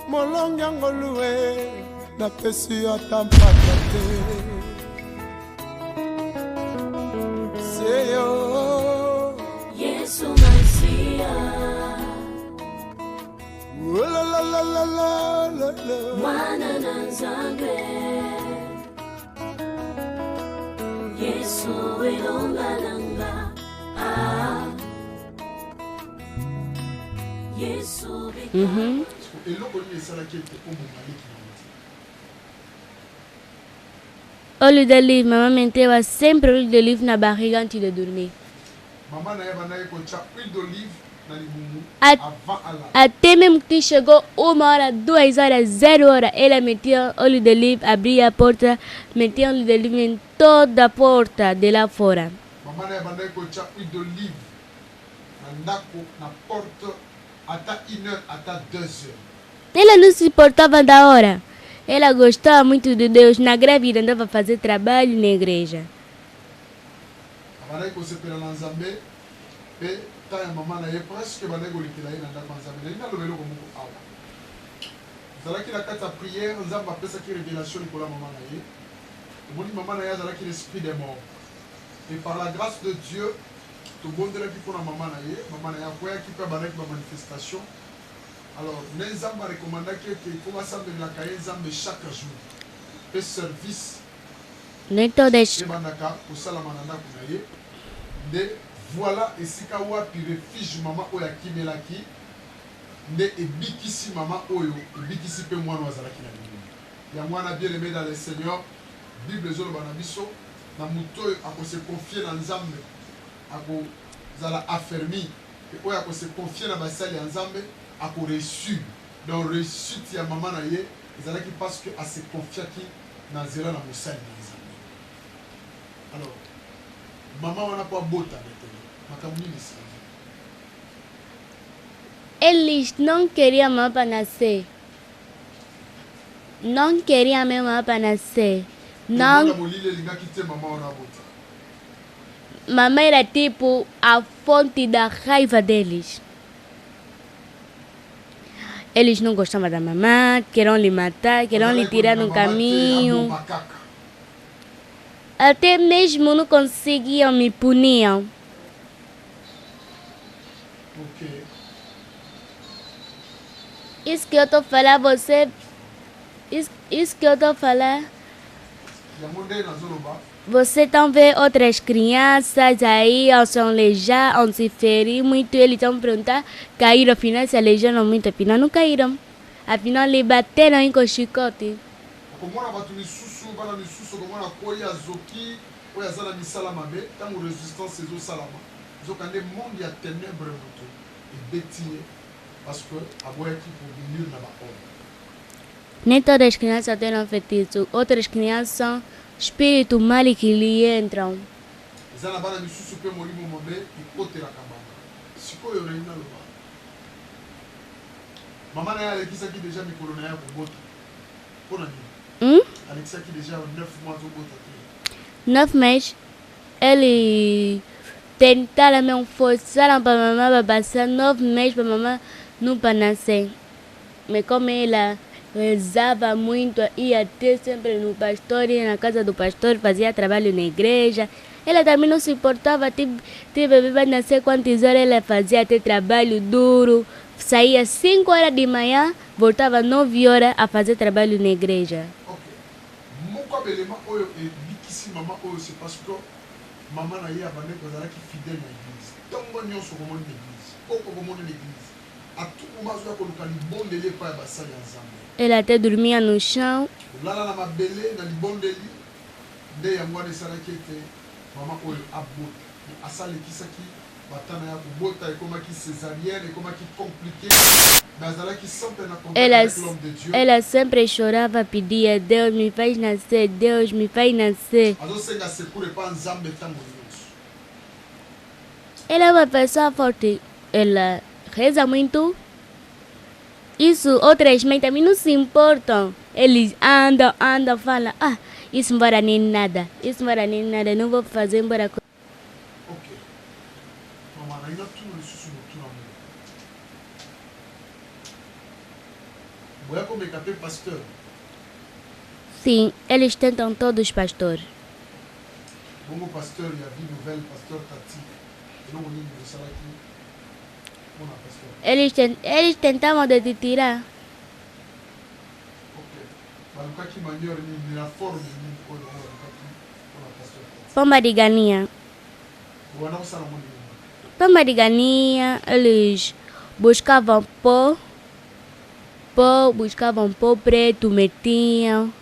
Molonga loué, na pesi atampakate. Seyo, Yesu Masia. La la la la la la la. Mwana na Nzambe. Yesu ilonga nanga. Ah. Yesu bika. Olho de livre, maman mettait sempre olho de livre na barriga antes de dormir. Até mesmo que chegou 1 hora, 2 horas, 0 hora, ela metia óleo de livre, abria a porta, metia óleo de livre em toda a porta de lá fora. Ela não se importava da hora. Ela gostava muito de Deus. Na grávida andava a fazer trabalho na igreja. Et par la grâce de Dieu, tout le monde est pour la maman qui peut manifestation. Alors, les hommes recommandent qu'il faut s'amener la cahier chaque jour. Et service. Voilà, et si kawa puis refuge maman oya kimelaki, ne ebikisi maman oyo, ebikisi pe mwana wazalaki na bible. Ya mwana bien aimé dans le Seigneur, Bible zolo banabiso, na muto ako se confier dans Nzambe, ako zala affermi, et oya ako se confier na basali ya Nzambe, ako reçu. Donc reçu ya maman na ye, ezalaki parce que a se confier ki na zela na mosali na Nzambe. Alors, maman wana kwa bota bete. Eles não queriam mamãe para nascer. Não queriam minha mamãe para nascer. Não. Mamãe era tipo a fonte da raiva deles. Eles não gostavam da mamãe, queriam lhe matar, queriam lhe tirar no caminho. Até mesmo não conseguiam me punir. Okay. Isso que eu estou a falar, você. Isso que eu estou a falar. Você estão vendo outras crianças aí, ao se aleijar, ao se ferir muito, eles estão perguntando, caíram, afinal se aleijaram muito, afinal não caíram. Afinal lhe bateram em com chicote. Nem todas as crianças têm feitiço, outras crianças são espíritos malignos que lhe entram. Alexa qui déjà 9 mois au bout. 9 meses, ele tentaram me forçaram para a mamãe passar 9 meses para a mamãe não para nascer. Mas como ela rezava muito, ia até sempre no pastor, ia na casa do pastor, fazia trabalho na igreja. Ela também não se importava, teve vai nascer quantas horas ela fazia, até trabalho duro. Saía 5 horas de manhã, voltava 9 horas a fazer trabalho na igreja. C'est parce que maman a eu à banner que qui fidèle à l'église. Tant qu'on y a sur le l'église, pourquoi comment l'église à tout moment où on a le bon délai pour passer ensemble. Elle a été dormir no chão. Là là na belé na le bon délai. De ya mwana sala qui était maman oyo abot. Asale qui ça qui batana ya kubota et comment qui césarienne et comment qui compliqué. Ela sempre chorava, pedia, Deus me faz nascer, Deus me faz nascer. Ela é uma pessoa forte, ela reza muito. Isso, outras mães também não se importam. Eles andam, falam, isso não vai dar nem nada, não vou fazer embora. boya komeka mpe pasteur. Sim, eles tentam todos pastores. Bongo pasteur ya vie nouvelle, pasteur Tati. Eloko nini osalaki mpona pasteur? Eles tentavam de te tirar. Ok. Balukaki manière nini na forme nini oyo balukaki mpona pasteur Tati? Pomba de galinha. Wana kosala mo nini? Pomba de galinha, eles buscavam pó, buscavam pó preto, metiam,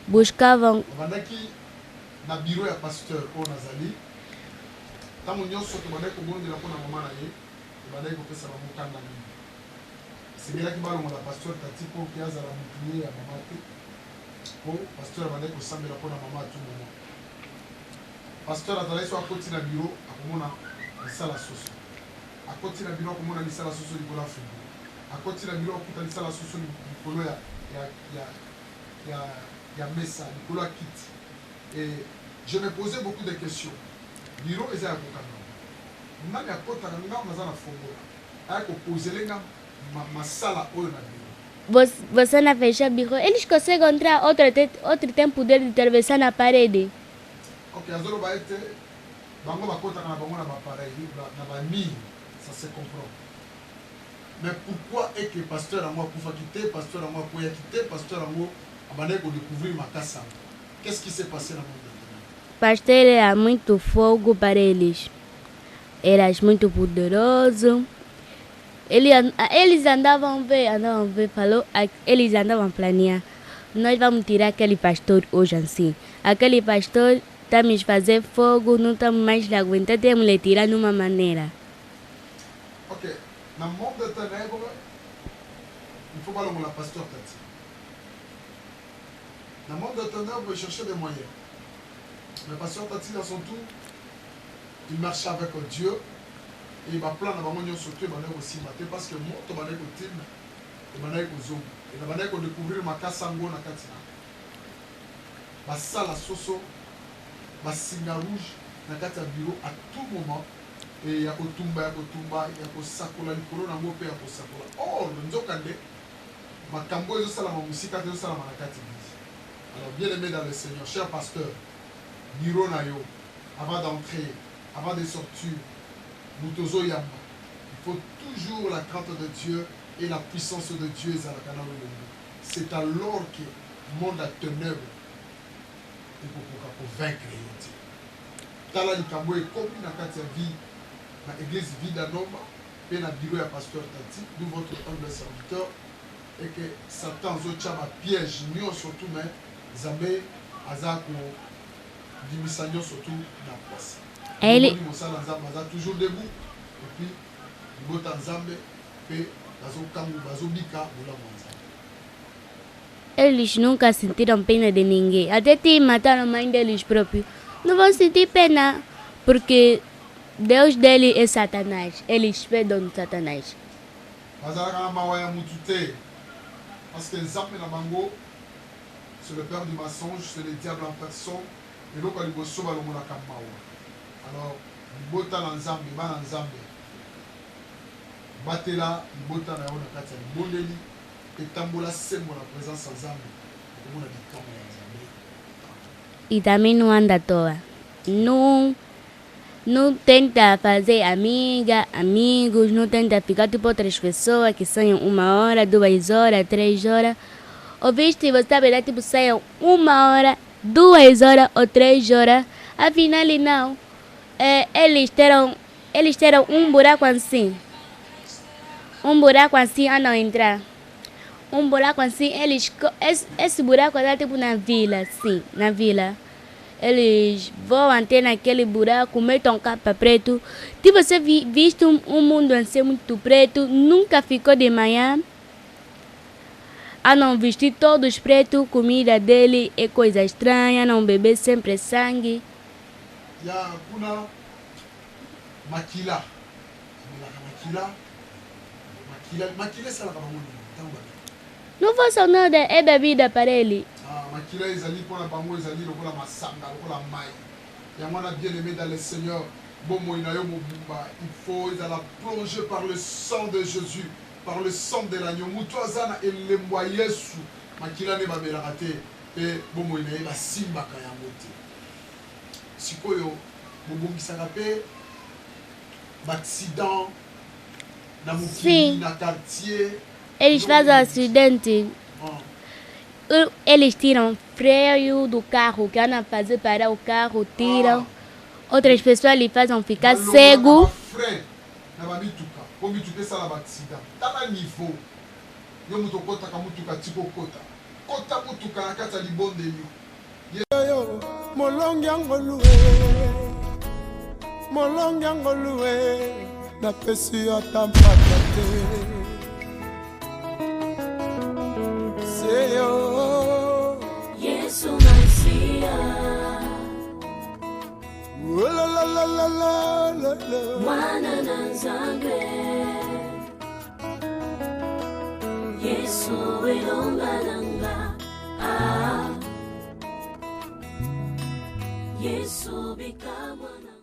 buscavam. Babandaki na bureau ya pasteur oyo nazali ntango nyonso tobandaki kobondela mpona mama na ye tobandaki kopesa bango kanda mingi esengeli balongola pasteur Tati mpo ke azala moklie ya mama te mpo pasteur abandaki kosambela mpona mama atu moma pasteur azalaki so akoti na bureau akomona lisala soso akoti na bureau akomona lisala soso likolo ya frigo akoti na bureau akuta lisala soso likolo ya mesa likolo ya kiti. Et je me posais beaucoup de questions. Bureau eza ya kokanga nani akotaka nga naza na fongola aya kopozele nga masala oyo na bureau. Você na fecha bureau, eles conseguem entrar outro tempo de intervenção na parede. Ok, azoloba ete bango bakotaka na bango na bapareil na bamire, ça se comprend. Mais pourquoi est que pasteur yango akufaki te, pasteur yango akoyaki te, pasteur yango abandaki kodécouvrir makasa? Qu'est-ce qui s'est passé dans le monde? Pastor era muito fogo para eles. Eras muito poderoso. Eles andavam ver, falou, eles andavam planear. Nós vamos tirar aquele pastor hoje assim. Aquele pastor está me fazer fogo, não estamos mais aguentando, temos que tirar de uma maneira. Ok, dans le monde de ténèbres, il faut pas le pasteur Tati. Dans le monde de ténèbres, il cherchait des moyens. Mais le pasteur Tati, dans son tour, il marchait avec Dieu. Et il va plan dans le monde surtout, il va aussi mater parce que moi, tu vas aller au team, il va aller au zoom. Il va aller découvrir ma kassango na katina. Ma salle à soso, ma signe rouge, na katia bureau à tout moment. Et il y a kotumba, il y a kosakola, il y a kosakola, il y a kosakola. Oh, le nzokande, ma kambo est la musique, est la manakati. Alors, bien aimé dans le Seigneur, cher pasteur, bureau na yo, avant d'entrer, avant de sortir, Mutozo Yamba, il faut toujours la crainte de Dieu et la puissance de Dieu. C'est alors que le monde a ténèbres et pour vaincre. Tala likambo est comme dans la vie, dans l'église vie d'un homme, et dans le bureau du pasteur Tati, d'où votre humble serviteur, et que Satan a piège, nous surtout, mais Zambé, Azako, Dimisagnon surtout dans la place. Ele... toujours debout et puis libota nzambe pe bazobika bulamu nzambe. Eles nunca sentiram pena de ninguém. Até te mataram a mãe deles próprios. Não vão sentir pena porque Deus dele é Satanás. Eles esperam de Satanás. Bazalaka na mawa ya mutu te parce que nzambe na bango c'est le père du mensonge, c'est le diable en personne. Eloko liboso balongolaka mawa. Alors, libota na nzambe, bana nzambe, batela libota na yo na kati ya libondeli, etambola sembo na présence ya nzambe, okomona likambo ya nzambe. E também não anda à toa. Não tenta fazer amigos, não tenta ficar tipo outras pessoas que saiam 1 hora, 2 horas, 3 horas. Ouviste, você sabe, lá tipo saiam 1 hora, 2 horas ou 3 horas, afinal não. Eles terão buraco assim. Buraco assim a não entrar. Buraco assim, esse buraco está tipo na vila, sim, na vila. Eles vão até naquele buraco, metem capa preto. Se você viste mundo assim muito preto, nunca ficou de manhã. A não vestir todos preto, comida dele é coisa estranha, não beber sempre sangue. Ya kuna makila sala kama moni tamba. Não façam nada, é bebida para ele. Makila ezali pona bango ezali lokola masanga lokola mai. Ya mwana bien aimé dans le Seigneur, bomo ina yo mobumba, il faut ezala plongé par le sang de Jésus par le sang de l'agneau. Mutuazana et le moyesu. Makila ne babelaka te. Pe bomo ina ba simbaka yango te. Sikoyo bobongisaka pe accident na mukili na quartier. Eles fazem acidente. Eles tiram freio do carro, que andam a fazer parar o carro, tiram. Outras pessoas lhe fazem ficar cego. Molongi angolue na pesi atampata te. Seyo Yesu Masia. la la la la la la la. Mwana na nzambe. Yesu ilomba nanga. Yesu bikamwana.